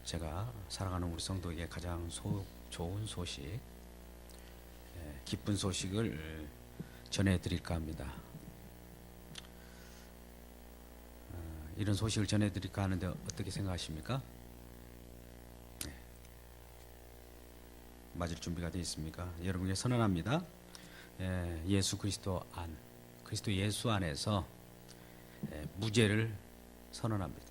제가 사랑하는 우리 성도에게 가장 좋은 소식, 기쁜 소식을 전해드릴까 합니다. 이런 소식을 전해드릴까 하는데 어떻게 생각하십니까? 맞을 준비가 되어 있습니까? 여러분께 선언합니다. 예수 그리스도 예수 안에서 무죄를 선언합니다.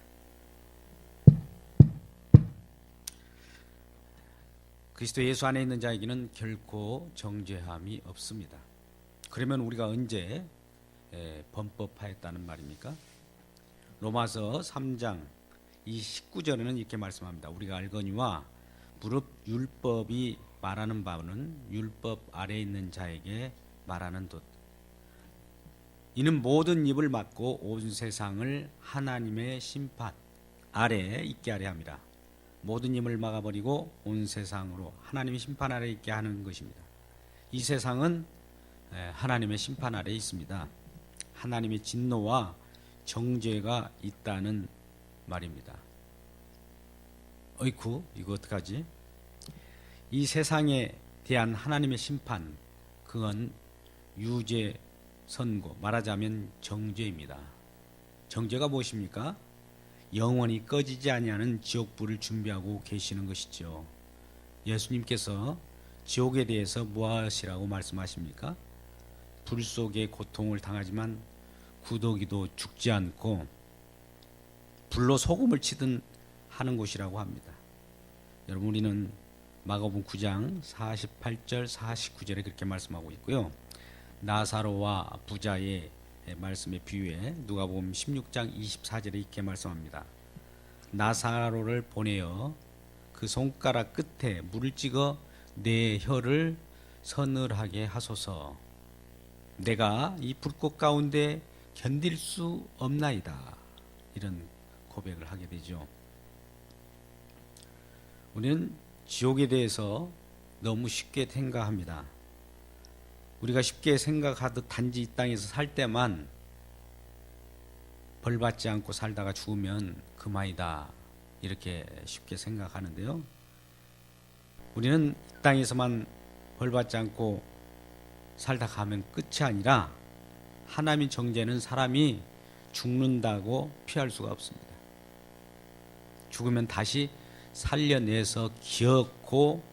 그리스도 예수 안에 있는 자에게는 결코 정죄함이 없습니다. 그러면 우리가 언제 범법하였다는 말입니까? 로마서 3장 이 19절에는 이렇게 말씀합니다. 우리가 알거니와 무릇 율법이 말하는 바는 율법 아래에 있는 자에게 말하는 듯 이는 모든 입을 막고 온 세상을 하나님의 심판 아래에 있게 하려 합니다. 모든 입을 막아버리고 온 세상으로 하나님의 심판 아래에 있게 하는 것입니다. 이 세상은 하나님의 심판 아래에 있습니다. 하나님의 진노와 정죄가 있다는 말입니다. 어이쿠, 이거 어떡하지? 이 세상에 대한 하나님의 심판, 그건 유죄 선고, 말하자면 정죄입니다. 정죄가 무엇입니까? 영원히 꺼지지 아니하는 지옥불을 준비하고 계시는 것이죠. 예수님께서 지옥에 대해서 무엇이라고 말씀하십니까? 불 속에 고통을 당하지만 구더기도 죽지 않고 불로 소금을 치듯 하는 곳이라고 합니다. 여러분, 우리는 마가복음 9장 48절 49절에 그렇게 말씀하고 있고요. 나사로와 부자의 말씀의 비유에 누가복음 16장 24절에 이렇게 말씀합니다. 나사로를 보내어 그 손가락 끝에 물을 찍어 내 혀를 서늘하게 하소서. 내가 이 불꽃 가운데 견딜 수 없나이다. 이런 고백을 하게 되죠. 우리는 지옥에 대해서 너무 쉽게 생각합니다. 우리가 쉽게 생각하듯 단지 이 땅에서 살 때만 벌받지 않고 살다가 죽으면 그만이다, 이렇게 쉽게 생각하는데요. 우리는 이 땅에서만 벌받지 않고 살다 가면 끝이 아니라 하나님의 정죄는 사람이 죽는다고 피할 수가 없습니다. 죽으면 다시 살려내서 기어코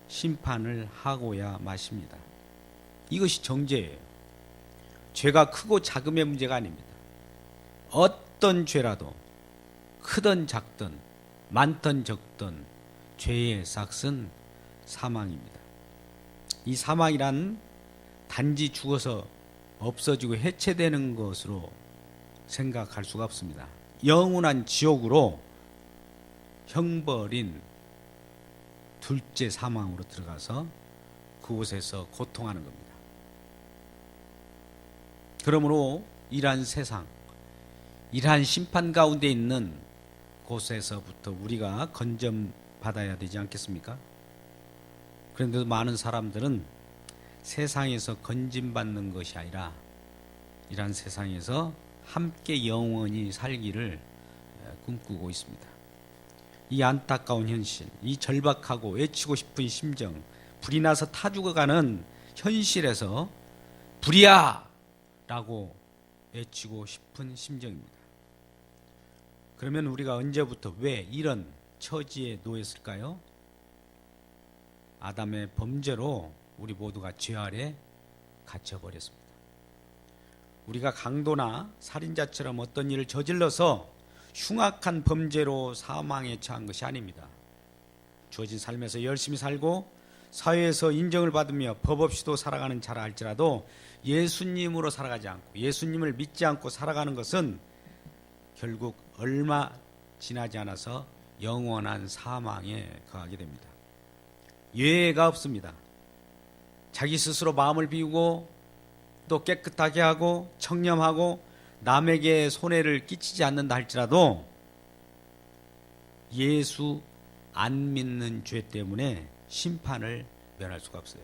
심판을 하고야 마십니다. 이것이 정죄예요. 죄가 크고 작음의 문제가 아닙니다. 어떤 죄라도 크든 작든 많든 적든 죄의 삭은 사망입니다. 이 사망이란 단지 죽어서 없어지고 해체되는 것으로 생각할 수가 없습니다. 영원한 지옥으로 형벌인 둘째 사망으로 들어가서 그곳에서 고통하는 겁니다. 그러므로 이러한 세상, 이러한 심판 가운데 있는 곳에서부터 우리가 건전받아야 되지 않겠습니까? 그런데도 많은 사람들은 세상에서 건진받는 것이 아니라 이러한 세상에서 함께 영원히 살기를 꿈꾸고 있습니다. 이 안타까운 현실, 이 절박하고 외치고 싶은 심정, 불이 나서 타 죽어가는 현실에서 불이야! 라고 외치고 싶은 심정입니다. 그러면 우리가 언제부터 왜 이런 처지에 놓였을까요? 아담의 범죄로 우리 모두가 죄 아래 갇혀버렸습니다. 우리가 강도나 살인자처럼 어떤 일을 저질러서 흉악한 범죄로 사망에 처한 것이 아닙니다. 주어진 삶에서 열심히 살고 사회에서 인정을 받으며 법 없이도 살아가는 자라 할지라도 예수님으로 살아가지 않고 예수님을 믿지 않고 살아가는 것은 결국 얼마 지나지 않아서 영원한 사망에 거하게 됩니다. 예외가 없습니다. 자기 스스로 마음을 비우고 또 깨끗하게 하고 청렴하고 남에게 손해를 끼치지 않는다 할지라도 예수 안 믿는 죄 때문에 심판을 면할 수가 없어요.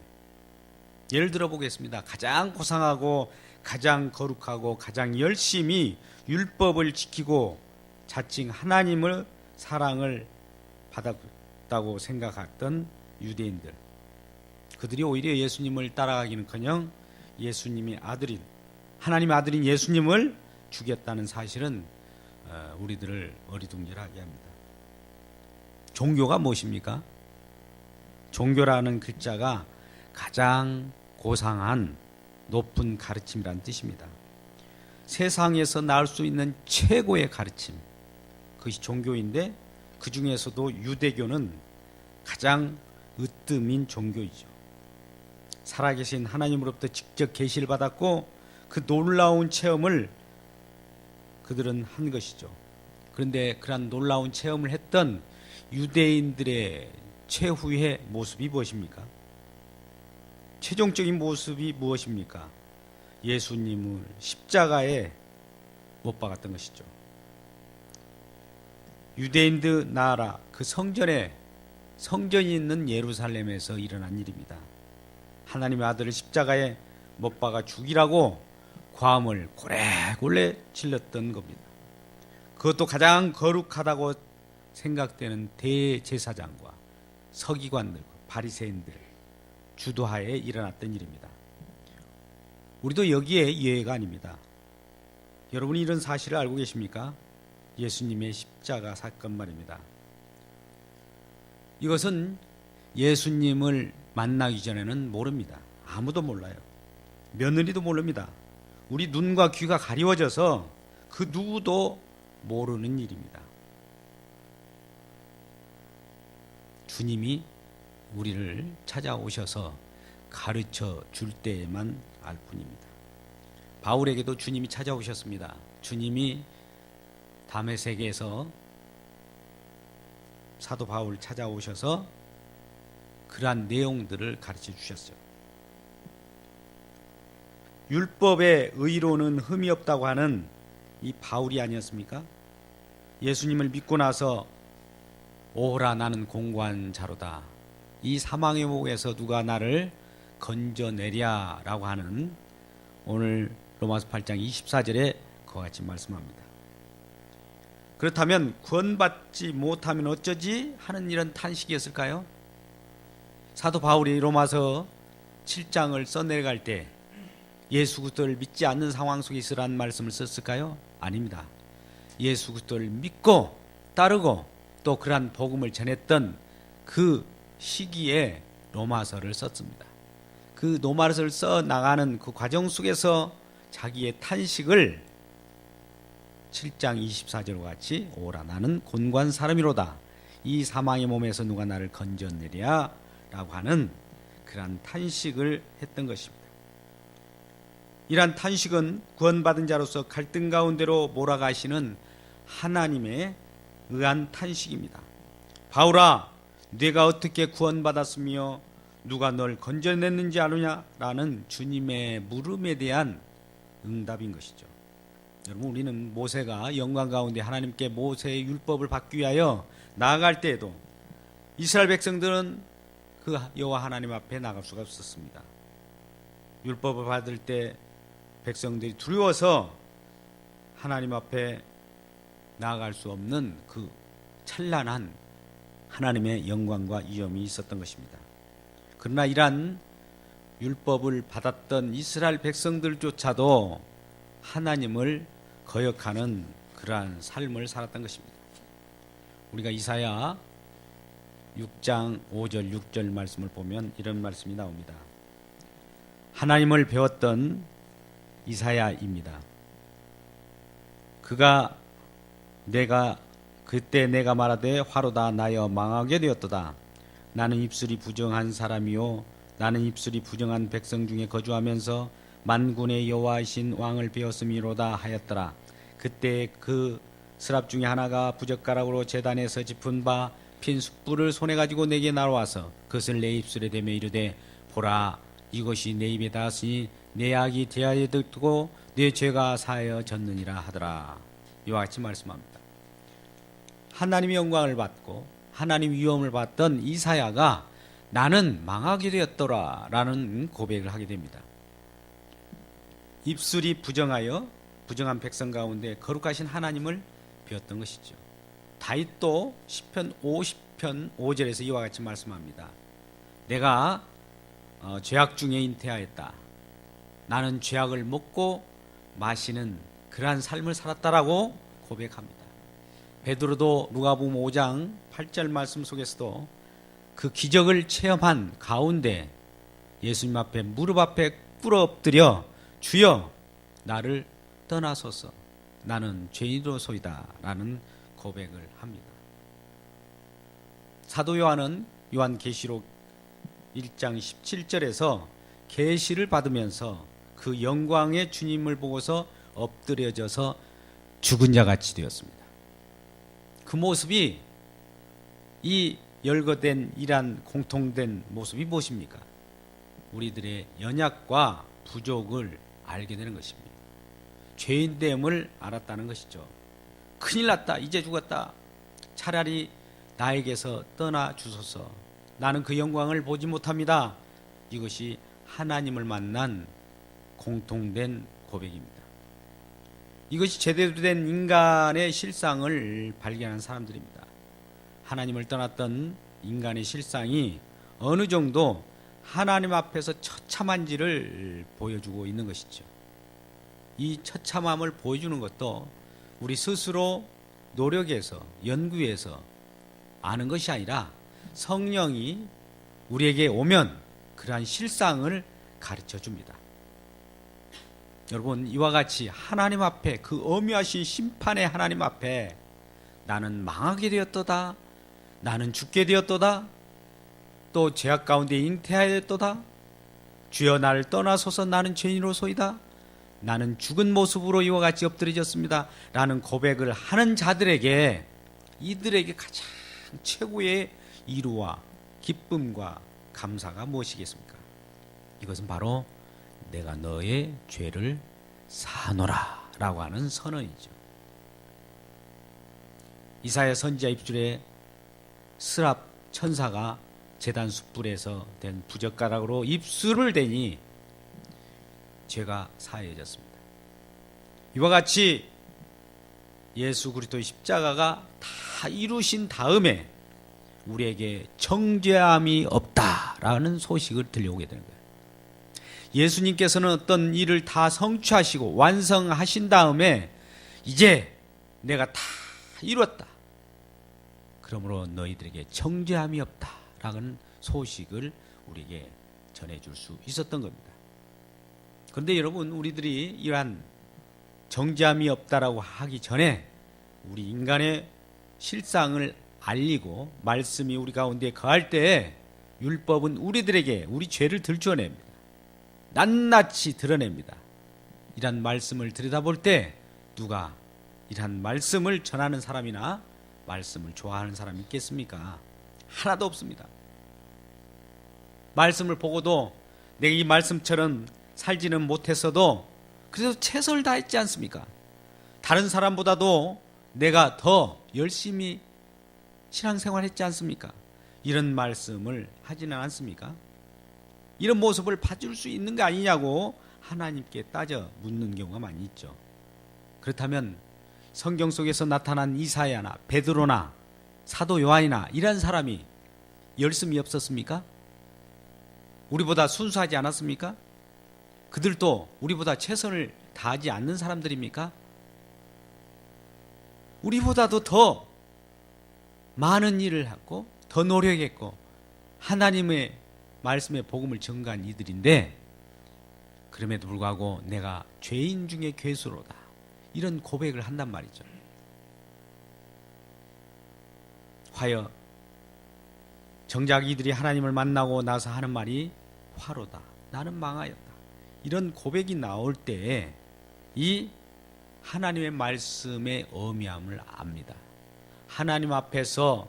예를 들어 보겠습니다. 가장 고상하고 가장 거룩하고 가장 열심히 율법을 지키고 자칭 하나님을 사랑을 받았다고 생각했던 유대인들, 그들이 오히려 예수님을 따라가기는커녕 예수님의 아들인, 하나님의 아들인 예수님을 죽였다는 사실은 우리들을 어리둥절하게 합니다. 종교가 무엇입니까? 종교라는 글자가 가장 고상한 높은 가르침이라는 뜻입니다. 세상에서 나올 수 있는 최고의 가르침, 그것이 종교인데 그 중에서도 유대교는 가장 으뜸인 종교이죠. 살아계신 하나님으로부터 직접 계시를 받았고 그 놀라운 체험을 그들은 한 것이죠. 그런데 그러한 놀라운 체험을 했던 유대인들의 최후의 모습이 무엇입니까? 최종적인 모습이 무엇입니까? 예수님을 십자가에 못 박았던 것이죠. 유대인들 나라 그 성전이 있는 예루살렘에서 일어난 일입니다. 하나님의 아들을 십자가에 못 박아 죽이라고 고함을 고래고래 질렀던 겁니다. 그것도 가장 거룩하다고 생각되는 대제사장과 서기관들, 바리새인들 주도하에 일어났던 일입니다. 우리도 여기에 예외가 아닙니다. 여러분이 이런 사실을 알고 계십니까? 예수님의 십자가 사건 말입니다. 이것은 예수님을 만나기 전에는 모릅니다. 아무도 몰라요. 며느리도 모릅니다. 우리 눈과 귀가 가리워져서 그 누구도 모르는 일입니다. 주님이 우리를 찾아오셔서 가르쳐 줄 때에만 알 뿐입니다. 바울에게도 주님이 찾아오셨습니다. 주님이 다메섹에서 사도 바울 찾아오셔서 그러한 내용들을 가르쳐 주셨어요. 율법의 의로는 흠이 없다고 하는 이 바울이 아니었습니까? 예수님을 믿고 나서 오호라 나는 공고한 자로다, 이 사망의 목에서 누가 나를 건져내랴라고 하는 오늘 로마서 8장 24절에 그와 같이 말씀합니다. 그렇다면 구원받지 못하면 어쩌지 하는 이런 탄식이었을까요? 사도 바울이 로마서 7장을 써내려갈 때 예수 그리스도를 믿지 않는 상황 속에 있으라는 말씀을 썼을까요? 아닙니다. 예수 그리스도를 믿고 따르고 또 그러한 복음을 전했던 그 시기에 로마서를 썼습니다. 그 로마서를 써 나가는 그 과정 속에서 자기의 탄식을 7장 24절과 같이 오라 나는 곤고한 사람이로다, 이 사망의 몸에서 누가 나를 건져내랴 라고 하는 그러한 탄식을 했던 것입니다. 이러한 탄식은 구원받은 자로서 갈등 가운데로 몰아가시는 하나님의 의한 탄식입니다. 바울아, 네가 어떻게 구원받았으며 누가 널 건져냈는지 아느냐? 라는 주님의 물음에 대한 응답인 것이죠. 여러분, 우리는 모세가 영광 가운데 하나님께 모세의 율법을 받기 위하여 나아갈 때에도 이스라엘 백성들은 그 여호와 하나님 앞에 나갈 수가 없었습니다. 율법을 받을 때 백성들이 두려워서 하나님 앞에 나아갈 수 없는 그 찬란한 하나님의 영광과 위엄이 있었던 것입니다. 그러나 이러한 율법을 받았던 이스라엘 백성들조차도 하나님을 거역하는 그러한 삶을 살았던 것입니다. 우리가 이사야 6장 5절 6절 말씀을 보면 이런 말씀이 나옵니다. 하나님을 배웠던 이사야입니다. 그때 내가 말하되 화로다 나여 망하게 되었도다. 나는 입술이 부정한 사람이요 나는 입술이 부정한 백성 중에 거주하면서 만군의 여호와이신 왕을 배웠음이로다 하였더라. 그때 그 스랍 중에 하나가 부젓가락으로 제단에서 짚은 바 핀 숯불을 손에 가지고 내게 날아와서 그것을 내 입술에 대며 이르되 보라, 이것이 내 입에 닿았으니 내 악이 대하여 듣고 내 죄가 사하여졌느니라 하더라. 이와 같이 말씀합니다. 하나님의 영광을 받고 하나님 위엄을 받던 이사야가 나는 망하게 되었더라 라는 고백을 하게 됩니다. 입술이 부정하여 부정한 백성 가운데 거룩하신 하나님을 배웠던 것이죠. 다윗도 시편 시편 5절에서 이와 같이 말씀합니다. 내가 죄악 중에 잉태하였다. 나는 죄악을 먹고 마시는 그러한 삶을 살았다라고 고백합니다. 베드로도 누가복음 5장 8절 말씀 속에서도 그 기적을 체험한 가운데 예수님 앞에 무릎 앞에 꿇어 엎드려 주여 나를 떠나소서 나는 죄인으로소이다 라는 고백을 합니다. 사도 요한은 요한계시록 1장 17절에서 계시를 받으면서 그 영광의 주님을 보고서 엎드려져서 죽은 자같이 되었습니다. 그 모습이 이 열거된 이란 공통된 모습이 무엇입니까? 우리들의 연약과 부족을 알게 되는 것입니다. 죄인됨을 알았다는 것이죠. 큰일 났다, 이제 죽었다, 차라리 나에게서 떠나 주소서, 나는 그 영광을 보지 못합니다. 이것이 하나님을 만난 공통된 고백입니다. 이것이 제대로 된 인간의 실상을 발견한 사람들입니다. 하나님을 떠났던 인간의 실상이 어느 정도 하나님 앞에서 처참한지를 보여주고 있는 것이죠. 이 처참함을 보여주는 것도 우리 스스로 노력해서 연구해서 아는 것이 아니라 성령이 우리에게 오면 그러한 실상을 가르쳐 줍니다. 여러분, 이와 같이 하나님 앞에, 그 엄유하신 심판의 하나님 앞에 나는 망하게 되었도다, 나는 죽게 되었도다, 또 죄악 가운데 잉태하였도다, 주여 나를 떠나소서 나는 죄인으로소이다, 나는 죽은 모습으로 이와 같이 엎드려졌습니다 라는 고백을 하는 자들에게, 이들에게 가장 최고의 위로와 기쁨과 감사가 무엇이겠습니까? 이것은 바로 내가 너의 죄를 사노라 라고 하는 선언이죠. 이사야 선지자 입술에 스랍 천사가 제단 숯불에서 된 부젓가락으로 입술을 대니 죄가 사해졌습니다. 이와 같이 예수 그리스도의 십자가가 다 이루신 다음에 우리에게 정죄함이 없다라는 소식을 들려오게 되는 거예요. 예수님께서는 어떤 일을 다 성취하시고 완성하신 다음에 이제 내가 다 이뤘다, 그러므로 너희들에게 정죄함이 없다라는 소식을 우리에게 전해줄 수 있었던 겁니다. 그런데 여러분, 우리들이 이러한 정죄함이 없다라고 하기 전에 우리 인간의 실상을 알리고 말씀이 우리 가운데 거할 때에 율법은 우리들에게 우리 죄를 들춰냅니다. 낱낱이 드러냅니다. 이런 말씀을 들여다볼 때 누가 이런 말씀을 전하는 사람이나 말씀을 좋아하는 사람이 있겠습니까? 하나도 없습니다. 말씀을 보고도 내가 이 말씀처럼 살지는 못했어도 그래도 최선을 다했지 않습니까? 다른 사람보다도 내가 더 열심히 신앙생활 했지 않습니까? 이런 말씀을 하지는 않습니까? 이런 모습을 봐줄 수 있는 거 아니냐고 하나님께 따져 묻는 경우가 많이 있죠. 그렇다면 성경 속에서 나타난 이사야나 베드로나 사도 요한이나 이런 사람이 열심이 없었습니까? 우리보다 순수하지 않았습니까? 그들도 우리보다 최선을 다하지 않는 사람들입니까? 우리보다도 더 많은 일을 했고 더 노력했고 하나님의 말씀의 복음을 전가한 이들인데, 그럼에도 불구하고 내가 죄인 중에 괴수로다 이런 고백을 한단 말이죠. 화여 정작 이들이 하나님을 만나고 나서 하는 말이 화로다, 나는 망하였다, 이런 고백이 나올 때에 이 하나님의 말씀의 엄미함을 압니다. 하나님 앞에서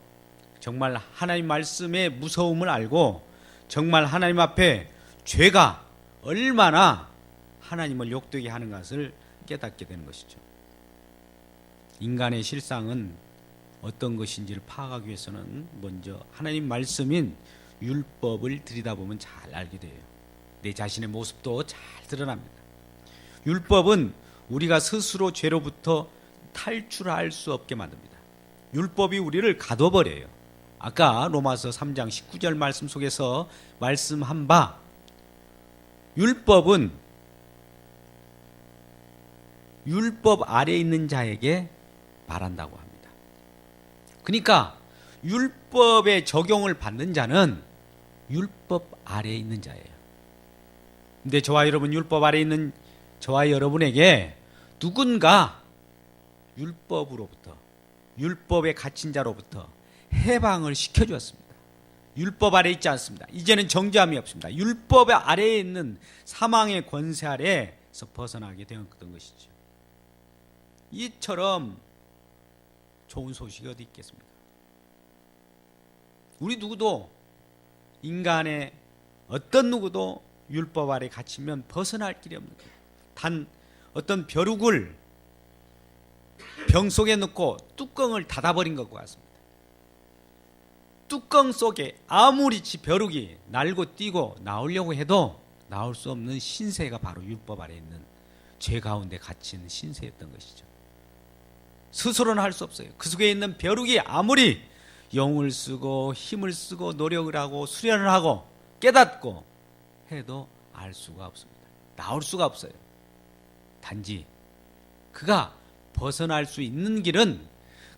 정말 하나님 말씀의 무서움을 알고 정말 하나님 앞에 죄가 얼마나 하나님을 욕되게 하는 것을 깨닫게 되는 것이죠. 인간의 실상은 어떤 것인지를 파악하기 위해서는 먼저 하나님 말씀인 율법을 들여다보면 잘 알게 돼요. 내 자신의 모습도 잘 드러납니다. 율법은 우리가 스스로 죄로부터 탈출할 수 없게 만듭니다. 율법이 우리를 가둬버려요. 아까 로마서 3장 19절 말씀 속에서 말씀한 바 율법은 율법 아래에 있는 자에게 말한다고 합니다. 그러니까 율법의 적용을 받는 자는 율법 아래에 있는 자예요. 근데 저와 여러분, 율법 아래에 있는 저와 여러분에게 누군가 율법으로부터, 율법에 갇힌 자로부터 해방을 시켜주었습니다. 율법 아래에 있지 않습니다. 이제는 정죄함이 없습니다. 율법 아래에 있는 사망의 권세 아래에서 벗어나게 되었던 것이죠. 이처럼 좋은 소식이 어디 있겠습니까? 우리 누구도, 인간의 어떤 누구도 율법 아래 갇히면 벗어날 길이 없는 거예요. 단 어떤 벼룩을 병 속에 넣고 뚜껑을 닫아버린 것과 같습니다. 뚜껑 속에 아무리 벼룩이 날고 뛰고 나오려고 해도 나올 수 없는 신세가 바로 율법 아래 있는 죄 가운데 갇힌 신세였던 것이죠. 스스로는 할 수 없어요. 그 속에 있는 벼룩이 아무리 영을 쓰고 힘을 쓰고 노력을 하고 수련을 하고 깨닫고 해도 알 수가 없습니다. 나올 수가 없어요. 단지 그가 벗어날 수 있는 길은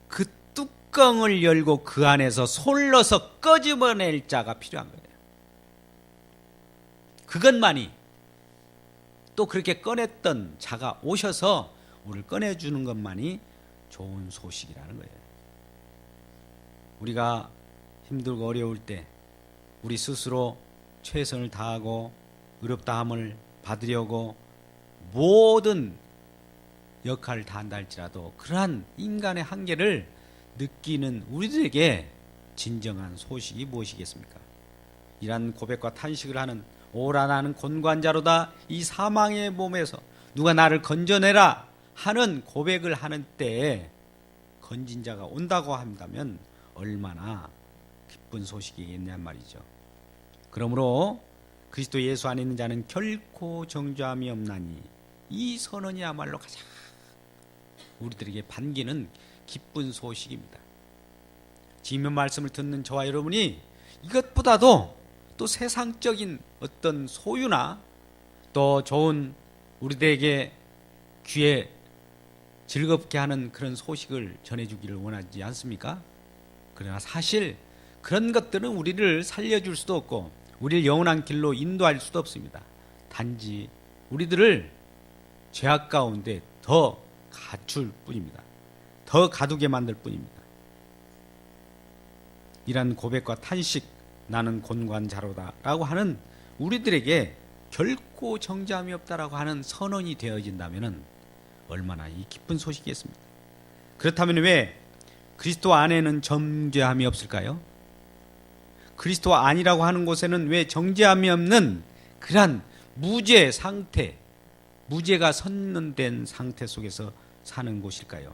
그 뚜껑을 열고 그 안에서 손을 넣어서 끄집어낼 자가 필요한 거예요. 그것만이, 또 그렇게 꺼냈던 자가 오셔서 우리를 꺼내주는 것만이 좋은 소식이라는 거예요. 우리가 힘들고 어려울 때 우리 스스로 최선을 다하고 의롭다함을 받으려고 모든 역할을 다한다 할지라도 그러한 인간의 한계를 느끼는 우리들에게 진정한 소식이 무엇이겠습니까? 이러한 고백과 탄식을 하는 오라 나는 곤고한자로다, 이 사망의 몸에서 누가 나를 건져내라 하는 고백을 하는 때에 건진 자가 온다고 한다면 얼마나 기쁜 소식이겠냔 말이죠. 그러므로 그리스도 예수 안에 있는 자는 결코 정죄함이 없나니, 이 선언이야말로 가장 우리들에게 반기는 기쁜 소식입니다. 지금 말씀을 듣는 저와 여러분이 이것보다도 또 세상적인 어떤 소유나 또 좋은 우리들에게 귀에 즐겁게 하는 그런 소식을 전해주기를 원하지 않습니까? 그러나 사실 그런 것들은 우리를 살려줄 수도 없고 우리를 영원한 길로 인도할 수도 없습니다. 단지 우리들을 죄악 가운데 더 갖출 뿐입니다. 더 가두게 만들 뿐입니다. 이런 고백과 탄식, 나는 곤고한 자로다 라고 하는 우리들에게 결코 정죄함이 없다라고 하는 선언이 되어진다면 얼마나 이 기쁜 소식이겠습니까? 그렇다면 왜 그리스도 안에는 정죄함이 없을까요? 그리스도 아니라고 하는 곳에는 왜 정죄함이 없는 그러한 무죄 상태, 무죄가 선언된 상태 속에서 사는 곳일까요?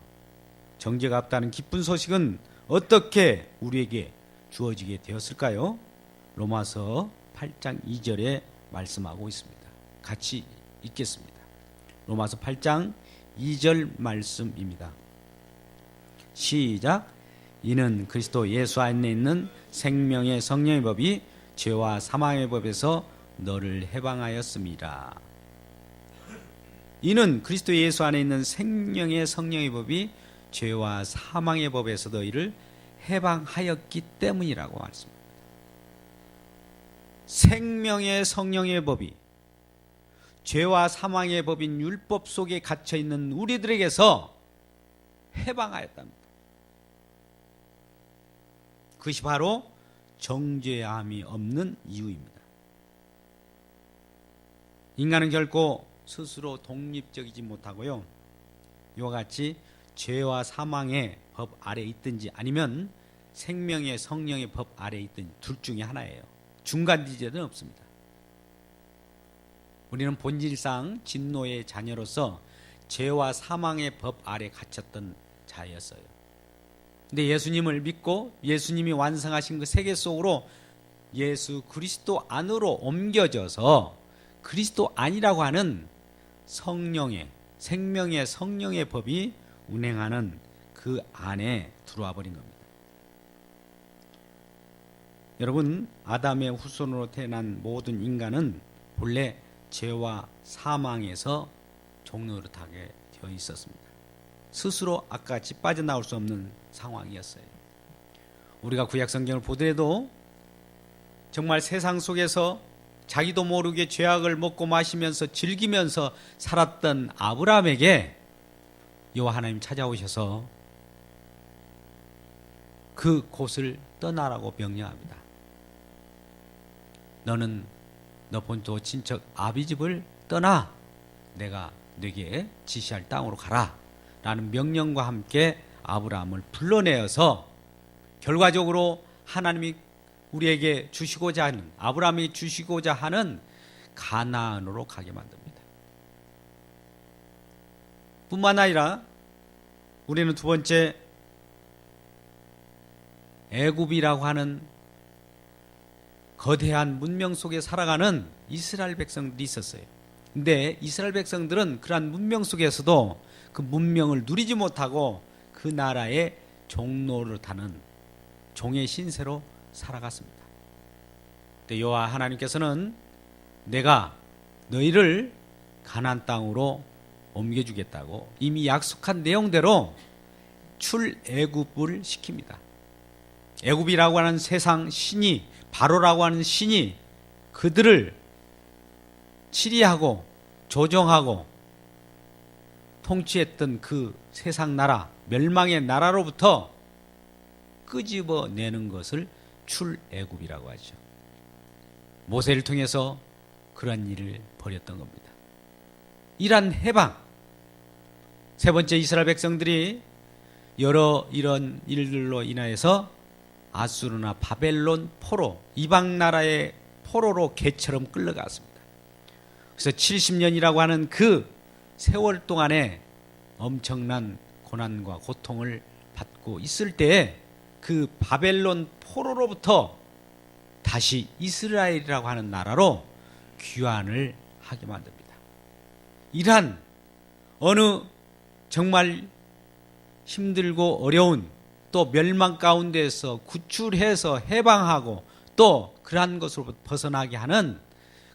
정죄가 없다는 기쁜 소식은 어떻게 우리에게 주어지게 되었을까요? 로마서 8장 2절에 말씀하고 있습니다. 같이 읽겠습니다. 로마서 8장 2절 말씀입니다. 시작. 이는 그리스도 예수 안에 있는 생명의 성령의 법이 죄와 사망의 법에서 너를 해방하였습니다. 이는 그리스도 예수 안에 있는 생명의 성령의 법이 죄와 사망의 법에서 너희를 해방하였기 때문이라고 말씀합니다. 생명의 성령의 법이 죄와 사망의 법인 율법 속에 갇혀 있는 우리들에게서 해방하였답니다. 그것이 바로 정죄함이 없는 이유입니다. 인간은 결코 스스로 독립적이지 못하고요, 이와 같이 죄와 사망의 법 아래에 있든지 아니면 생명의 성령의 법 아래에 있든지 둘 중에 하나예요. 중간 지대는 없습니다. 우리는 본질상 진노의 자녀로서 죄와 사망의 법 아래 갇혔던 자였어요. 근데 예수님을 믿고 예수님이 완성하신 그 세계 속으로 예수 그리스도 안으로 옮겨져서 그리스도 아니라고 하는 성령의, 생명의 성령의 법이 운행하는 그 안에 들어와 버린 겁니다. 여러분, 아담의 후손으로 태어난 모든 인간은 본래 죄와 사망에서 종노릇하게 되어 있었습니다. 스스로 아까 같이 빠져나올 수 없는 상황이었어요. 우리가 구약 성경을 보더라도 정말 세상 속에서 자기도 모르게 죄악을 먹고 마시면서 즐기면서 살았던 아브라함에게 여호와 하나님 찾아오셔서 그 곳을 떠나라고 명령합니다. 너는 너 본토 친척 아비 집을 떠나 내가 네게 지시할 땅으로 가라 라는 명령과 함께 아브라함을 불러내어서 결과적으로 하나님이 우리에게 주시고자 하는, 아브라함이 주시고자 하는 가나안으로 가게 만듭니다. 뿐만 아니라 우리는 두 번째 애굽이라고 하는 거대한 문명 속에 살아가는 이스라엘 백성들이 있었어요. 근데 이스라엘 백성들은 그러한 문명 속에서도 그 문명을 누리지 못하고 그 나라의 종노릇하는 종의 신세로 살아갔습니다. 그때 여호와 하나님께서는 내가 너희를 가나안 땅으로 옮겨주겠다고 이미 약속한 내용대로 출애굽을 시킵니다. 애굽이라고 하는 세상 신이, 바로라고 하는 신이 그들을 치리하고 조정하고 통치했던 그 세상 나라, 멸망의 나라로부터 끄집어내는 것을 출애굽이라고 하죠. 모세를 통해서 그런 일을 벌였던 겁니다. 이란 해방, 세 번째 이스라엘 백성들이 여러 이런 일들로 인하여서 아수르나 바벨론 포로, 이방 나라의 포로로 개처럼 끌려갔습니다. 그래서 70년이라고 하는 그 세월 동안에 엄청난 고난과 고통을 받고 있을 때에 그 바벨론 포로로부터 다시 이스라엘이라고 하는 나라로 귀환을 하게 만듭니다. 이러한 어느 정말 힘들고 어려운 또 멸망 가운데에서 구출해서 해방하고 또 그러한 것으로부터 벗어나게 하는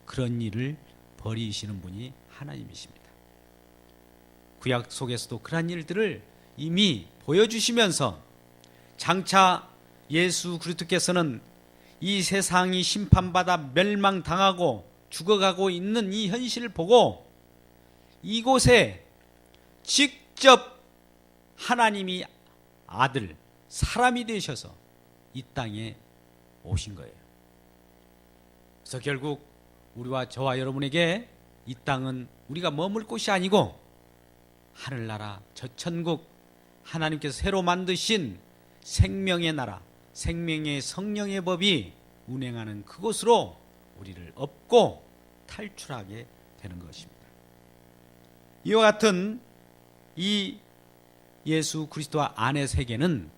그런 일을 벌이시는 분이 하나님이십니다. 구약 속에서도 그러한 일들을 이미 보여주시면서 장차 예수 그리스도께서는 이 세상이 심판받아 멸망당하고 죽어가고 있는 이 현실을 보고 이곳에 직접 하나님이 아들, 사람이 되셔서 이 땅에 오신 거예요. 그래서 결국 우리와 저와 여러분에게 이 땅은 우리가 머물 곳이 아니고 하늘나라, 저 천국, 하나님께서 새로 만드신 생명의 나라, 생명의 성령의 법이 운행하는 그곳으로 우리를 업고 탈출하게 되는 것입니다. 이와 같은 이 예수 그리스도와 안의 세계는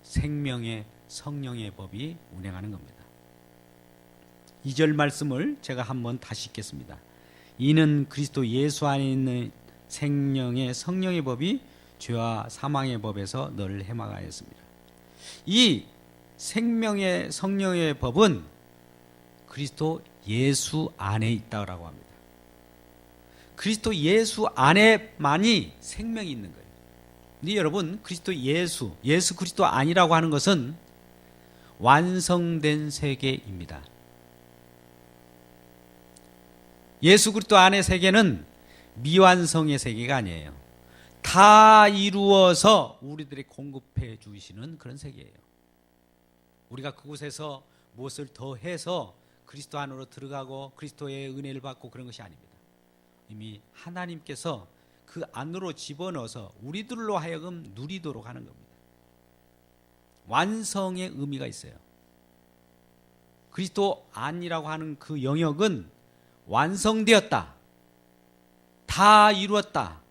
생명의 성령의 법이 운행하는 겁니다. 2절 말씀을 제가 한번 다시 읽겠습니다. 이는 그리스도 예수 안에 있는 생명의 성령의 법이 죄와 사망의 법에서 너를 해방하였습니다. 이 생명의 성령의 법은 그리스도 예수 안에 있다고 합니다. 그리스도 예수 안에만이 생명이 있는 거예요. 근데 여러분, 그리스도 예수 그리스도 안이라고 하는 것은 완성된 세계입니다. 예수 그리스도 안의 세계는 미완성의 세계가 아니에요. 다 이루어서 우리들이 공급해 주시는 그런 세계예요. 우리가 그곳에서 무엇을 더해서 그리스도 안으로 들어가고 그리스도의 은혜를 받고 그런 것이 아닙니다. 이미 하나님께서 그 안으로 집어넣어서 우리들로 하여금 누리도록 하는 겁니다. 완성의 의미가 있어요. 그리스도 안이라고 하는 그 영역은 완성되었다, 다 이루었다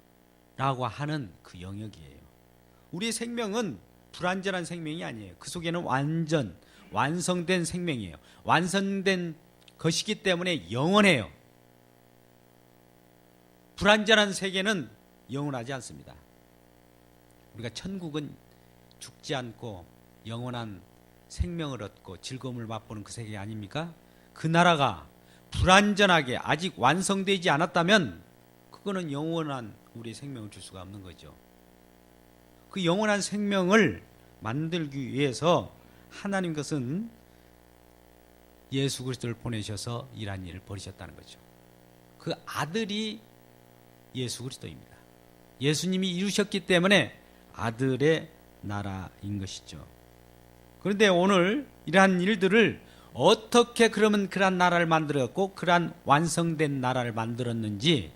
라고 하는 그 영역이에요. 우리의 생명은 불완전한 생명이 아니에요. 그 속에는 완성된 생명이에요. 완성된 것이기 때문에 영원해요. 불완전한 세계는 영원하지 않습니다. 우리가 천국은 죽지 않고 영원한 생명을 얻고 즐거움을 맛보는 그 세계 아닙니까? 그 나라가 불완전하게 아직 완성되지 않았다면 그거는 영원한 우리의 생명을 줄 수가 없는 거죠. 그 영원한 생명을 만들기 위해서 하나님 것은 예수 그리스도를 보내셔서 이러한 일을 벌이셨다는 거죠. 그 아들이 예수 그리스도입니다. 예수님이 이루셨기 때문에 아들의 나라인 것이죠. 그런데 오늘 이러한 일들을 어떻게 그러면 그러한 나라를 만들었고 그러한 완성된 나라를 만들었는지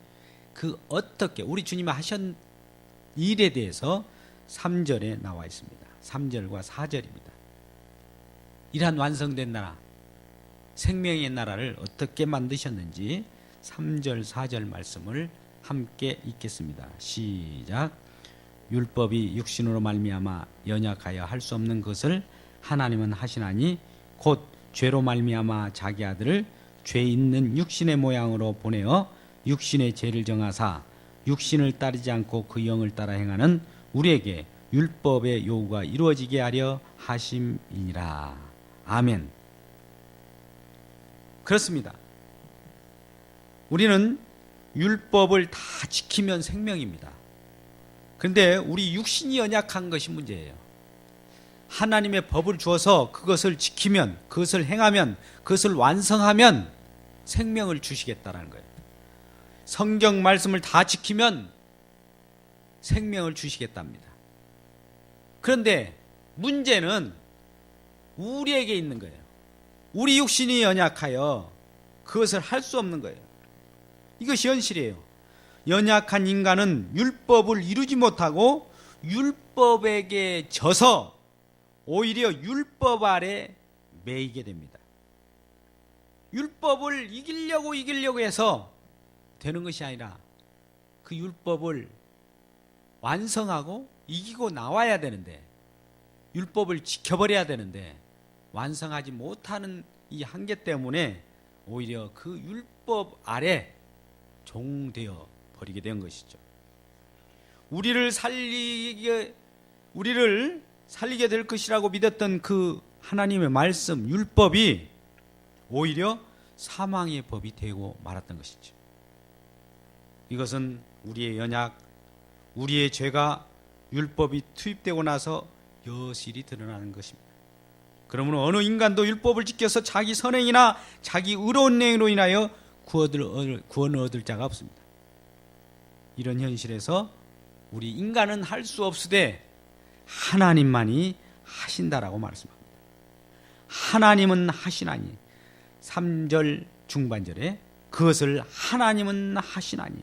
그 어떻게 우리 주님이 하신 일에 대해서 3절에 나와 있습니다. 3절과 4절입니다. 이러한 완성된 나라, 생명의 나라를 어떻게 만드셨는지 3절 4절 말씀을 함께 읽겠습니다. 시작. 율법이 육신으로 말미암아 연약하여 할 수 없는 것을 하나님은 하시나니 곧 죄로 말미암아 자기 아들을 죄 있는 육신의 모양으로 보내어 육신의 죄를 정하사 육신을 따르지 않고 그 영을 따라 행하는 우리에게 율법의 요구가 이루어지게 하려 하심이니라. 아멘. 그렇습니다. 우리는 율법을 다 지키면 생명입니다. 그런데 우리 육신이 연약한 것이 문제예요. 하나님의 법을 주어서 그것을 지키면, 그것을 행하면, 그것을 완성하면 생명을 주시겠다라는 거예요. 성경 말씀을 다 지키면 생명을 주시겠답니다. 그런데 문제는 우리에게 있는 거예요. 우리 육신이 연약하여 그것을 할 수 없는 거예요. 이것이 현실이에요. 연약한 인간은 율법을 이루지 못하고 율법에게 져서 오히려 율법 아래 매이게 됩니다. 율법을 이기려고 해서 되는 것이 아니라 그 율법을 완성하고 이기고 나와야 되는데, 율법을 지켜버려야 되는데 완성하지 못하는 이 한계 때문에 오히려 그 율법 아래 종되어 버리게 된 것이죠. 우리를 살리게 될 것이라고 믿었던 그 하나님의 말씀, 율법이 오히려 사망의 법이 되고 말았던 것이죠. 이것은 우리의 연약, 우리의 죄가 율법이 투입되고 나서 여실히 드러나는 것입니다. 그러므로 어느 인간도 율법을 지켜서 자기 선행이나 자기 의로운 행위로 인하여 구원을 얻을 자가 없습니다. 이런 현실에서 우리 인간은 할 수 없으되 하나님만이 하신다라고 말씀합니다. 하나님은 하시나니, 3절 중반절에 그것을 하나님은 하시나니,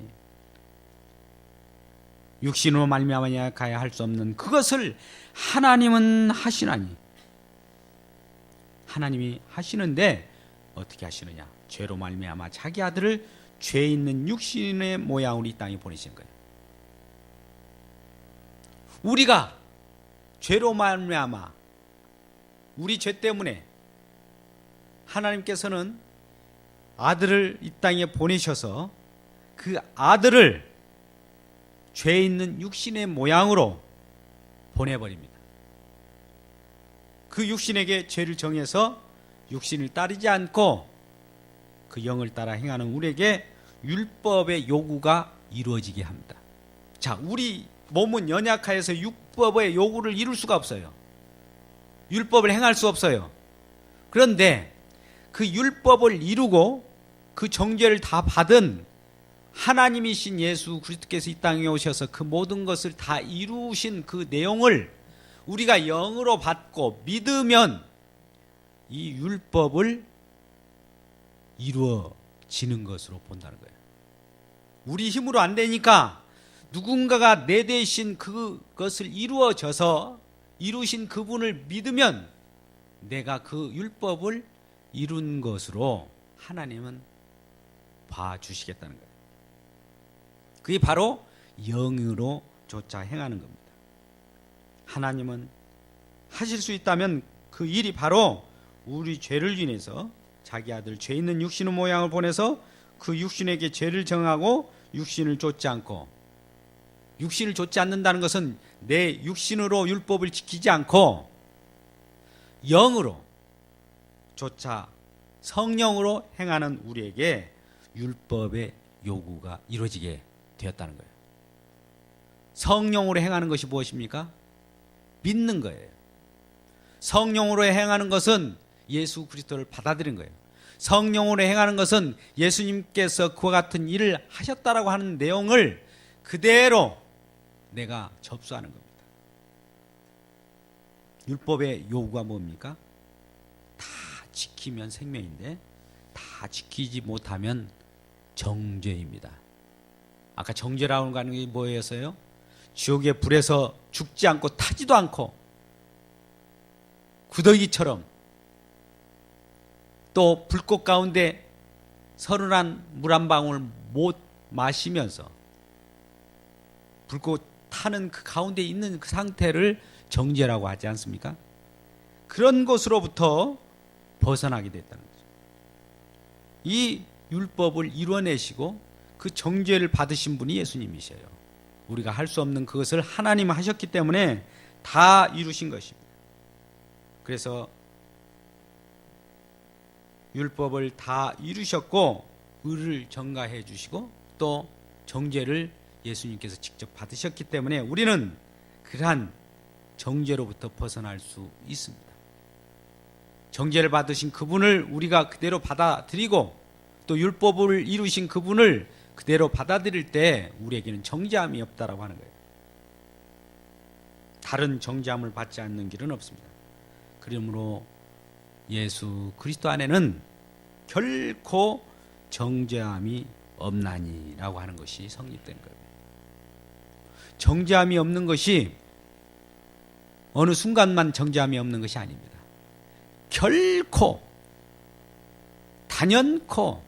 육신으로 말미암아 가야 할 수 없는 그것을 하나님은 하시나니, 하나님이 하시는데 어떻게 하시느냐? 죄로 말미암아 자기 아들을 죄 있는 육신의 모양으로 이 땅에 보내신 거예요. 우리가 죄로 말미암아 우리 죄 때문에 하나님께서는 아들을 이 땅에 보내셔서 그 아들을 죄 있는 육신의 모양으로 보내버립니다. 그 육신에게 죄를 정해서 육신을 따르지 않고 그 영을 따라 행하는 우리에게 율법의 요구가 이루어지게 합니다. 자, 우리 몸은 연약하여서 율법의 요구를 이룰 수가 없어요. 율법을 행할 수 없어요. 그런데 그 율법을 이루고 그 정죄를 다 받은 하나님이신 예수 그리스도께서 이 땅에 오셔서 그 모든 것을 다 이루신 그 내용을 우리가 영으로 받고 믿으면 이 율법을 이루어지는 것으로 본다는 거예요. 우리 힘으로 안 되니까 누군가가 내 대신 그것을 이루신 그분을 믿으면 내가 그 율법을 이룬 것으로 하나님은 봐주시겠다는 거예요. 그게 바로 영으로 조차 행하는 겁니다. 하나님은 하실 수 있다면 그 일이 바로 우리 죄를 인해서 자기 아들 죄 있는 육신의 모양을 보내서 그 육신에게 죄를 정하고 육신을 좇지 않고, 육신을 좇지 않는다는 것은 내 육신으로 율법을 지키지 않고 영으로 조차 성령으로 행하는 우리에게 율법의 요구가 이루어지게 되었다는 거예요. 성령으로 행하는 것이 무엇입니까? 믿는 거예요. 성령으로 행하는 것은 예수 그리스도를 받아들인 거예요. 성령으로 행하는 것은 예수님께서 그와 같은 일을 하셨다라고 하는 내용을 그대로 내가 접수하는 겁니다. 율법의 요구가 뭡니까? 다 지키면 생명인데 다 지키지 못하면 정죄입니다. 아까 정죄라고 하는 게 뭐였어요? 지옥의 불에서 죽지 않고 타지도 않고 구더기처럼 또 불꽃 가운데 서른한 물 한 방울 못 마시면서 불꽃 타는 그 가운데 있는 그 상태를 정죄라고 하지 않습니까? 그런 것으로부터 벗어나게 됐다는 거죠. 이 율법을 이뤄내시고 그 정죄를 받으신 분이 예수님이셔요. 우리가 할 수 없는 그것을 하나님 하셨기 때문에 다 이루신 것입니다. 그래서 율법을 다 이루셨고 의를 전가해 주시고 또 정죄를 예수님께서 직접 받으셨기 때문에 우리는 그러한 정죄로부터 벗어날 수 있습니다. 정죄를 받으신 그분을 우리가 그대로 받아들이고 또 율법을 이루신 그분을 그대로 받아들일 때 우리에게는 정죄함이 없다라고 하는 거예요. 다른 정죄함을 받지 않는 길은 없습니다. 그러므로 예수 그리스도 안에는 결코 정죄함이 없나니라고 하는 것이 성립된 거예요. 정죄함이 없는 것이 어느 순간만 정죄함이 없는 것이 아닙니다. 결코 단연코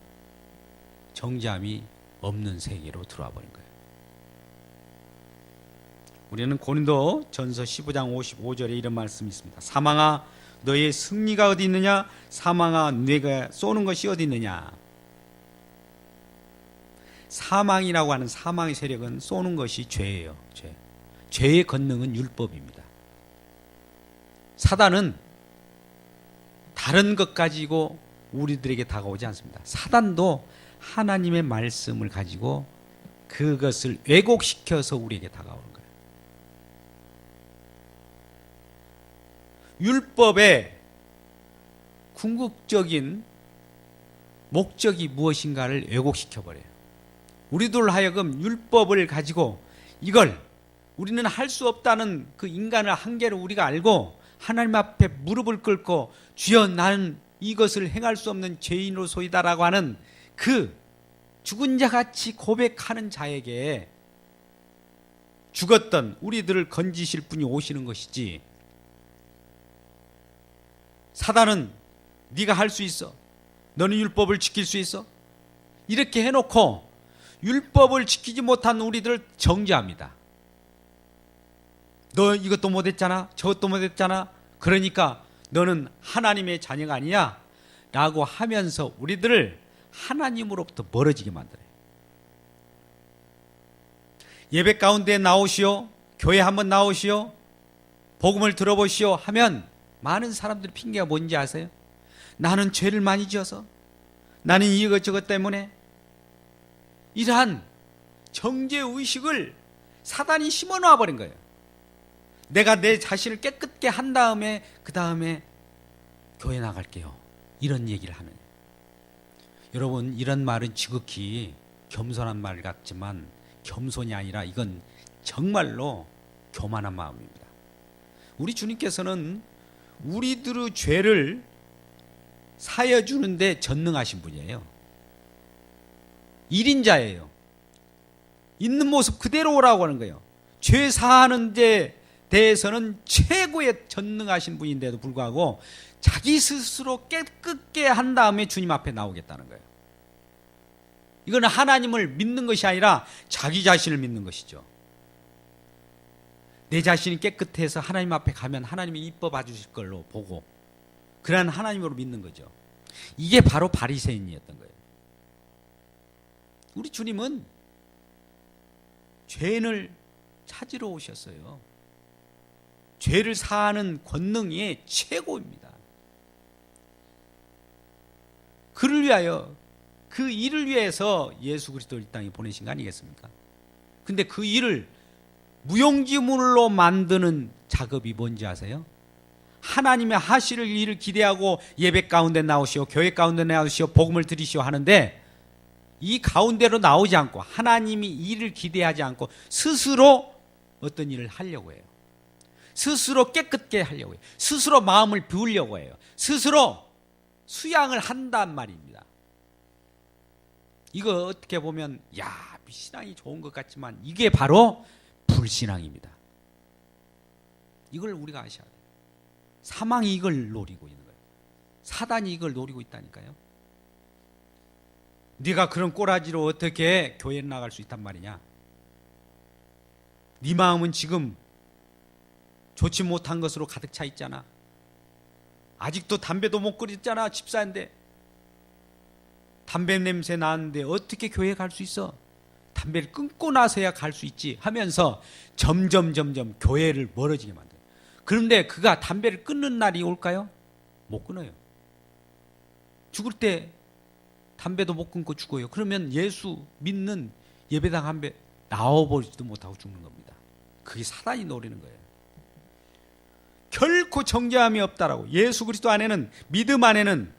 정죄함이 없는 세계로 들어와 버린 거예요. 우리는 고린도 전서 15장 55절에 이런 말씀이 있습니다. 사망아 너의 승리가 어디 있느냐? 사망아 네가 쏘는 것이 어디 있느냐? 사망이라고 하는 사망의 세력은 쏘는 것이 죄예요. 죄의 권능은 율법입니다. 사단은 다른 것 가지고 우리들에게 다가오지 않습니다. 사단도 하나님의 말씀을 가지고 그것을 왜곡시켜서 우리에게 다가오는 거예요. 율법의 궁극적인 목적이 무엇인가를 왜곡시켜버려요. 우리들 하여금 율법을 가지고 이걸 우리는 할 수 없다는 그 인간의 한계를 우리가 알고 하나님 앞에 무릎을 꿇고 주여 나는 이것을 행할 수 없는 죄인으로소이다라고 하는 그 죽은 자같이 고백하는 자에게 죽었던 우리들을 건지실 분이 오시는 것이지, 사단은 네가 할 수 있어, 너는 율법을 지킬 수 있어, 이렇게 해놓고 율법을 지키지 못한 우리들을 정죄합니다. 너 이것도 못했잖아, 저것도 못했잖아, 그러니까 너는 하나님의 자녀가 아니야 라고 하면서 우리들을 하나님으로부터 멀어지게 만들어요. 예배 가운데 나오시오, 교회 한번 나오시오, 복음을 들어보시오 하면 많은 사람들의 핑계가 뭔지 아세요? 나는 죄를 많이 지어서, 나는 이것저것 때문에. 이러한 정죄의식을 사단이 심어놓아 버린 거예요. 내가 내 자신을 깨끗게 한 다음에 그 다음에 교회 나갈게요, 이런 얘기를 하는. 여러분, 이런 말은 지극히 겸손한 말 같지만 겸손이 아니라 이건 정말로 교만한 마음입니다. 우리 주님께서는 우리들의 죄를 사여 주는데 전능하신 분이에요. 1인자예요. 있는 모습 그대로 오라고 하는 거예요. 죄 사하는 데 대해서는 최고의 전능하신 분인데도 불구하고 자기 스스로 깨끗게 한 다음에 주님 앞에 나오겠다는 거예요. 이거는 하나님을 믿는 것이 아니라 자기 자신을 믿는 것이죠. 내 자신이 깨끗해서 하나님 앞에 가면 하나님이 이뻐 봐주실 걸로 보고 그러한 하나님으로 믿는 거죠. 이게 바로 바리새인이었던 거예요. 우리 주님은 죄인을 찾으러 오셨어요. 죄를 사하는 권능이 최고입니다. 그를 위하여, 그 일을 위해서 예수 그리스도를 이 땅에 보내신 거 아니겠습니까? 근데 그 일을 무용지물로 만드는 작업이 뭔지 아세요? 하나님의 하실 일을 기대하고 예배 가운데 나오시오, 교회 가운데 나오시오, 복음을 들이시오 하는데 이 가운데로 나오지 않고 하나님이 일을 기대하지 않고 스스로 어떤 일을 하려고 해요. 스스로 깨끗게 하려고 해요. 스스로 마음을 비우려고 해요. 스스로 수양을 한단 말입니다. 이거 어떻게 보면 신앙이 좋은 것 같지만 이게 바로 불신앙입니다. 이걸 우리가 아셔야 돼요. 사망이 이걸 노리고 있는 거예요. 사단이 이걸 노리고 있다니까요. 네가 그런 꼬라지로 어떻게 교회에 나갈 수 있단 말이냐? 네 마음은 지금 좋지 못한 것으로 가득 차 있잖아. 아직도 담배도 못 끊었잖아. 집사인데 담배 냄새 나는데 어떻게 교회에 갈 수 있어? 담배를 끊고 나서야 갈 수 있지 하면서 점점 교회를 멀어지게 만들어요. 그런데 그가 담배를 끊는 날이 올까요? 못 끊어요. 죽을 때 담배도 못 끊고 죽어요. 그러면 예수 믿는 예배당 담배 나와버리지도 못하고 죽는 겁니다. 그게 사단이 노리는 거예요. 결코 정죄함이 없다라고. 예수 그리스도 안에는, 믿음 안에는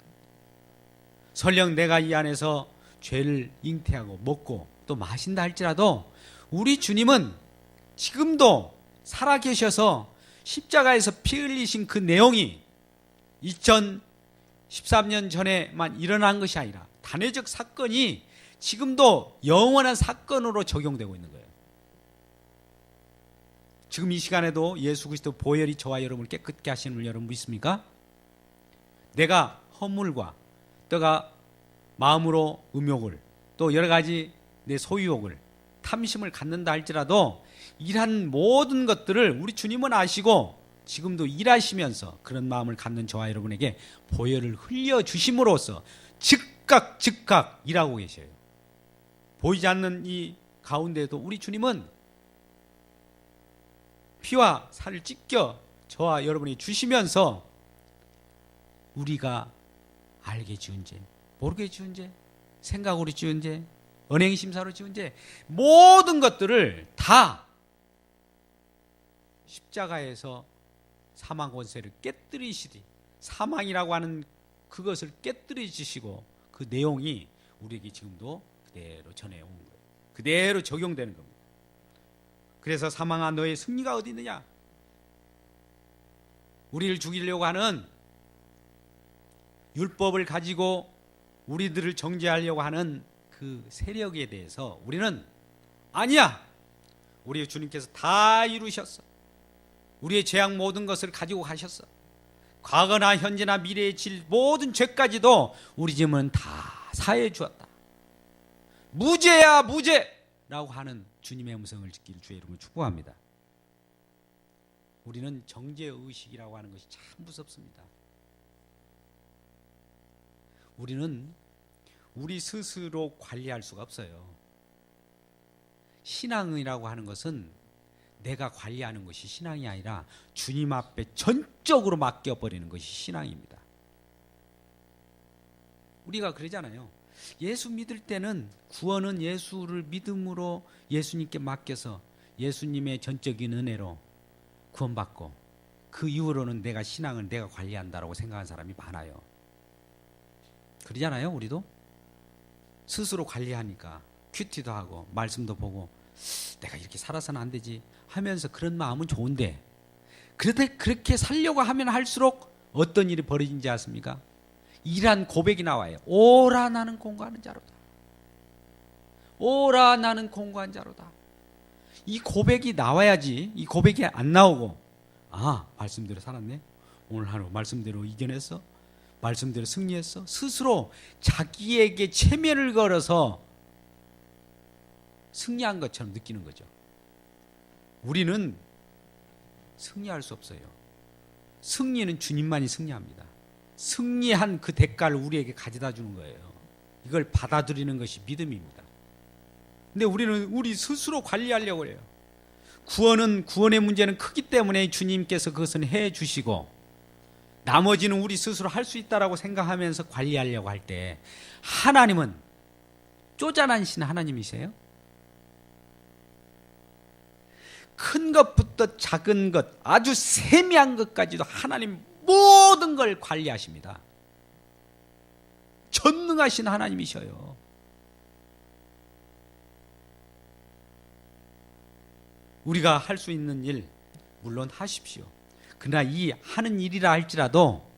설령 내가 이 안에서 죄를 잉태하고 먹고 또 마신다 할지라도 우리 주님은 지금도 살아계셔서 십자가에서 피 흘리신 그 내용이 2013년 전에만 일어난 것이 아니라 단회적 사건이 지금도 영원한 사건으로 적용되고 있는 거예요. 지금 이 시간에도 예수 그리스도 보혈이 저와 여러분을 깨끗게 하시는 줄 여러분 믿습니까? 내가 허물과 내가 마음으로 음욕을 또 여러 가지 내 소유욕을 탐심을 갖는다 할지라도 이러한 모든 것들을 우리 주님은 아시고 지금도 일하시면서 그런 마음을 갖는 저와 여러분에게 보혈을 흘려주심으로써 즉각 일하고 계셔요. 보이지 않는 이 가운데에도 우리 주님은 피와 살을 찢겨 저와 여러분이 주시면서 우리가 알게 지은 죄, 모르게 지은 죄, 생각으로 지은 죄, 언행심사로 지은 죄, 모든 것들을 다 십자가에서 사망 권세를 깨뜨리시리, 사망이라고 하는 그것을 깨뜨리시고 그 내용이 우리에게 지금도 그대로 전해온 거예요. 그대로 적용되는 겁니다. 그래서 사망아 너의 승리가 어디 있느냐? 우리를 죽이려고 하는 율법을 가지고 우리들을 정죄하려고 하는 그 세력에 대해서 우리는 아니야. 우리 주님께서 다 이루셨어. 우리의 죄악 모든 것을 가지고 가셨어. 과거나 현재나 미래의 질 모든 죄까지도 우리 주님은 다 사해 주었다. 무죄야 무죄라고 하는 주님의 음성을 듣기를 주의 이름으로 축복합니다. 우리는 정죄의식이라고 하는 것이 참 무섭습니다. 우리는 우리 스스로 관리할 수가 없어요. 신앙이라고 하는 것은 내가 관리하는 것이 신앙이 아니라 주님 앞에 전적으로 맡겨버리는 것이 신앙입니다. 우리가 그러잖아요. 예수 믿을 때는 구원은 예수를 믿음으로 예수님께 맡겨서 예수님의 전적인 은혜로 구원받고 그 이후로는 내가 신앙을 내가 관리한다라고 생각하는 사람이 많아요. 그러잖아요. 우리도 스스로 관리하니까 큐티도 하고 말씀도 보고 내가 이렇게 살아서는 안 되지 하면서 그런 마음은 좋은데 그런데 그렇게 살려고 하면 할수록 어떤 일이 벌어진지 아십니까? 이란 고백이 나와요. 오라 나는 공고하는 자로다. 오라 나는 공고한 자로다. 이 고백이 나와야지. 이 고백이 안 나오고 말씀대로 살았네. 오늘 하루 말씀대로 이겨냈어. 말씀대로 승리했어. 스스로 자기에게 체면을 걸어서 승리한 것처럼 느끼는 거죠. 우리는 승리할 수 없어요. 승리는 주님만이 승리합니다. 승리한 그 대가를 우리에게 가져다 주는 거예요. 이걸 받아들이는 것이 믿음입니다. 근데 우리는 우리 스스로 관리하려고 해요. 구원의 문제는 크기 때문에 주님께서 그것은 해 주시고 나머지는 우리 스스로 할 수 있다라고 생각하면서 관리하려고 할 때 하나님은 쪼잔하신 하나님이세요. 큰 것부터 작은 것, 아주 세미한 것까지도 하나님 모든 걸 관리하십니다. 전능하신 하나님이셔요. 우리가 할 수 있는 일 물론 하십시오. 그러나 이 하는 일이라 할지라도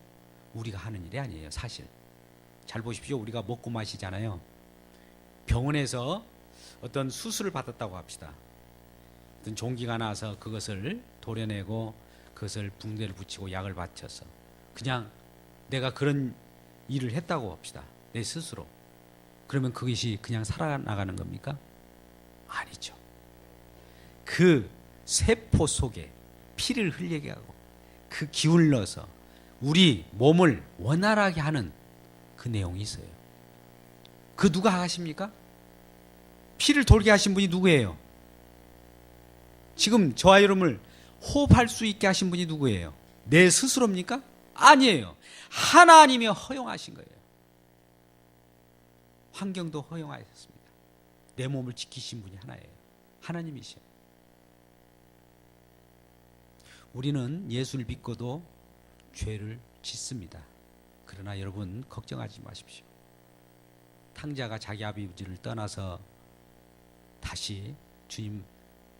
우리가 하는 일이 아니에요. 사실 잘 보십시오. 우리가 먹고 마시잖아요. 병원에서 어떤 수술을 받았다고 합시다. 어떤 종기가 나서 그것을 도려내고 그것을 붕대를 붙이고 약을 받쳐서 그냥 내가 그런 일을 했다고 합시다. 내 스스로. 그러면 그것이 그냥 살아나가는 겁니까? 아니죠. 그 세포 속에 피를 흘리게 하고 그 기운을 넣어서 우리 몸을 원활하게 하는 그 내용이 있어요. 그 누가 하십니까? 피를 돌게 하신 분이 누구예요? 지금 저와 여러분을 호흡할 수 있게 하신 분이 누구예요? 내 스스로입니까? 아니에요. 하나님이 허용하신 거예요. 환경도 허용하셨습니다. 내 몸을 지키신 분이 하나예요. 하나님이시요. 우리는 예수를 믿고도 죄를 짓습니다. 그러나 여러분 걱정하지 마십시오. 탕자가 자기 아버지를 떠나서 다시 주님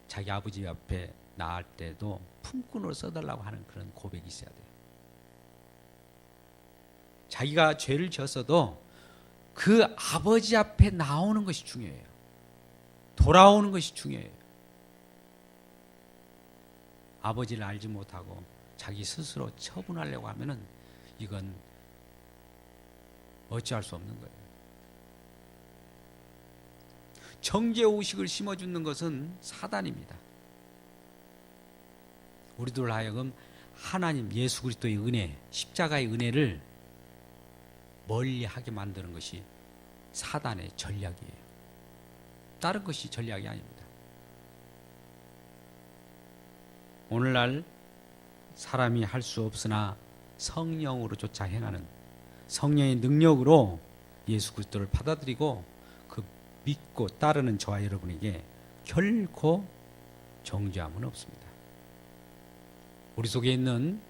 자기 아버지 앞에 나갈 때도 품꾼으로 써달라고 하는 그런 고백이 있어야 돼요. 자기가 죄를 졌어도 그 아버지 앞에 나오는 것이 중요해요. 돌아오는 것이 중요해요. 아버지를 알지 못하고 자기 스스로 처분하려고 하면은 이건 어찌할 수 없는 거예요. 정죄의식을 심어주는 것은 사단입니다. 우리들 하여금 하나님 예수 그리스도의 은혜, 십자가의 은혜를 멀리하게 만드는 것이 사단의 전략이에요. 다른 것이 전략이 아닙니다. 오늘날 사람이 할 수 없으나 성령으로 조차 행하는 성령의 능력으로 예수 그리스도를 받아들이고 그 믿고 따르는 저와 여러분에게 결코 정죄함은 없습니다. 우리 속에 있는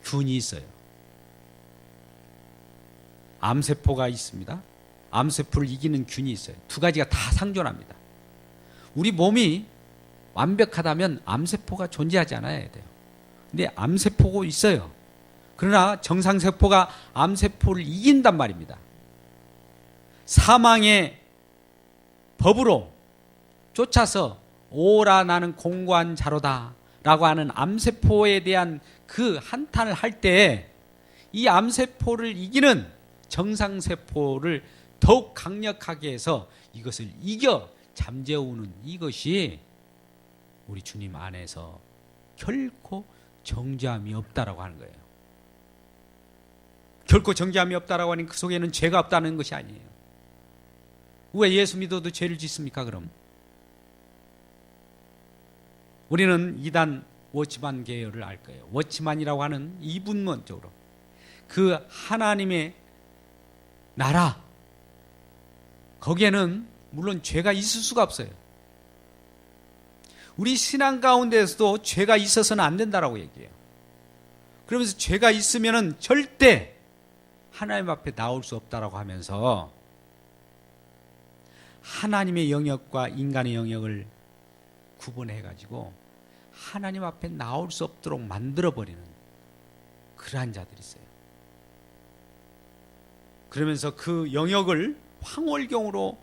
균이 있어요. 암세포가 있습니다. 암세포를 이기는 균이 있어요. 두 가지가 다 상존합니다. 우리 몸이 완벽하다면 암세포가 존재하지 않아야 돼요. 근데 암세포가 있어요. 그러나 정상세포가 암세포를 이긴단 말입니다. 사망의 법으로 쫓아서 오라 나는 공고한 자로다 라고 하는 암세포에 대한 그 한탄을 할 때 이 암세포를 이기는 정상세포를 더욱 강력하게 해서 이것을 이겨 잠재우는 이것이 우리 주님 안에서 결코 정죄함이 없다라고 하는 거예요. 결코 정죄함이 없다라고 하는 그 속에는 죄가 없다는 것이 아니에요. 왜 예수 믿어도 죄를 짓습니까 그럼? 우리는 이단 워치만 계열을 알 거예요. 워치만이라고 하는 이분문적으로 그 하나님의 나라 거기에는 물론 죄가 있을 수가 없어요. 우리 신앙 가운데에서도 죄가 있어서는 안 된다라고 얘기해요. 그러면서 죄가 있으면은 절대 하나님 앞에 나올 수 없다라고 하면서 하나님의 영역과 인간의 영역을 구분해 가지고 하나님 앞에 나올 수 없도록 만들어 버리는 그러한 자들이 있어요. 그러면서 그 영역을 황홀경으로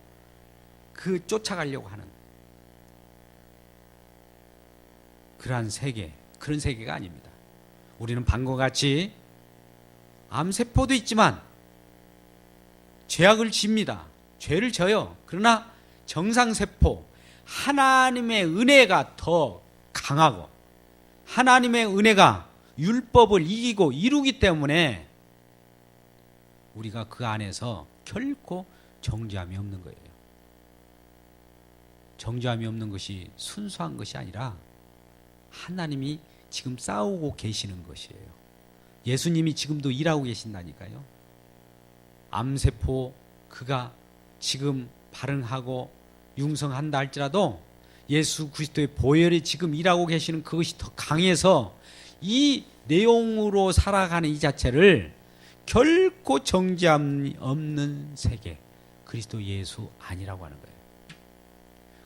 그 쫓아가려고 하는 그러한 세계, 그런 세계가 아닙니다. 우리는 방과 같이 암세포도 있지만 죄악을 집니다. 죄를 져요. 그러나 정상세포, 하나님의 은혜가 더 강하고 하나님의 은혜가 율법을 이기고 이루기 때문에 우리가 그 안에서 결코 정죄함이 없는 거예요. 정죄함이 없는 것이 순수한 것이 아니라 하나님이 지금 싸우고 계시는 것이에요. 예수님이 지금도 일하고 계신다니까요. 암세포 그가 지금 발흥하고 융성한다 할지라도 예수 그리스도의 보혈이 지금 일하고 계시는 그것이 더 강해서 이 내용으로 살아가는 이 자체를 결코 정죄함이 없는 세계, 그리스도 예수 안이라고 하는 거예요.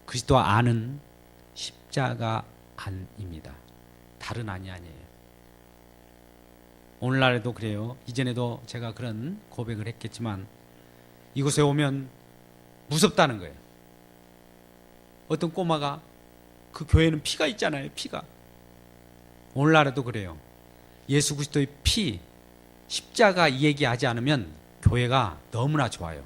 그리스도 안은 십자가 안입니다. 다른 안이 아니에요. 오늘날에도 그래요. 이전에도 제가 그런 고백을 했겠지만 이곳에 오면 무섭다는 거예요. 어떤 꼬마가 그 교회는 피가 있잖아요. 피가. 오늘날에도 그래요. 예수 그리스도의 피, 십자가 얘기하지 않으면 교회가 너무나 좋아요.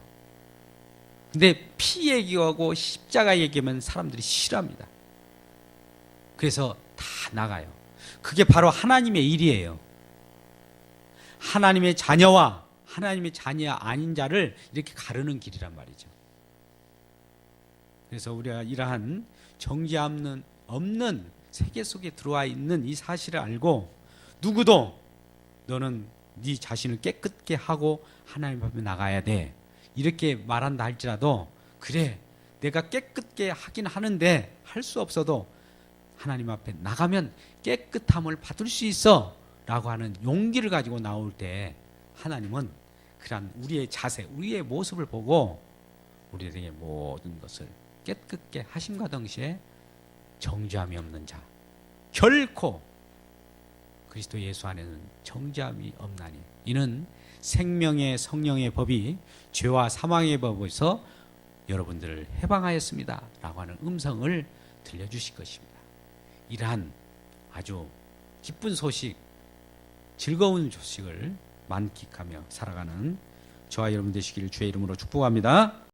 근데 피 얘기하고 십자가 얘기하면 사람들이 싫어합니다. 그래서 다 나가요. 그게 바로 하나님의 일이에요. 하나님의 자녀와 하나님의 자녀 아닌 자를 이렇게 가르는 길이란 말이죠. 그래서 우리가 이러한 정죄함은 없는 세계 속에 들어와 있는 이 사실을 알고 누구도 너는 네 자신을 깨끗게 하고 하나님 앞에 나가야 돼 이렇게 말한다 할지라도 그래 내가 깨끗게 하긴 하는데 할 수 없어도 하나님 앞에 나가면 깨끗함을 받을 수 있어 라고 하는 용기를 가지고 나올 때 하나님은 그런 우리의 자세, 우리의 모습을 보고 우리에게 모든 것을 깨끗게 하심과 동시에 정죄함이 없는 자, 결코 그리스도 예수 안에는 정죄함이 없나니 이는 생명의 성령의 법이 죄와 사망의 법에서 여러분들을 해방하였습니다 라고 하는 음성을 들려주실 것입니다. 이러한 아주 기쁜 소식, 즐거운 소식을 만끽하며 살아가는 저와 여러분 되시기를 주의 이름으로 축복합니다.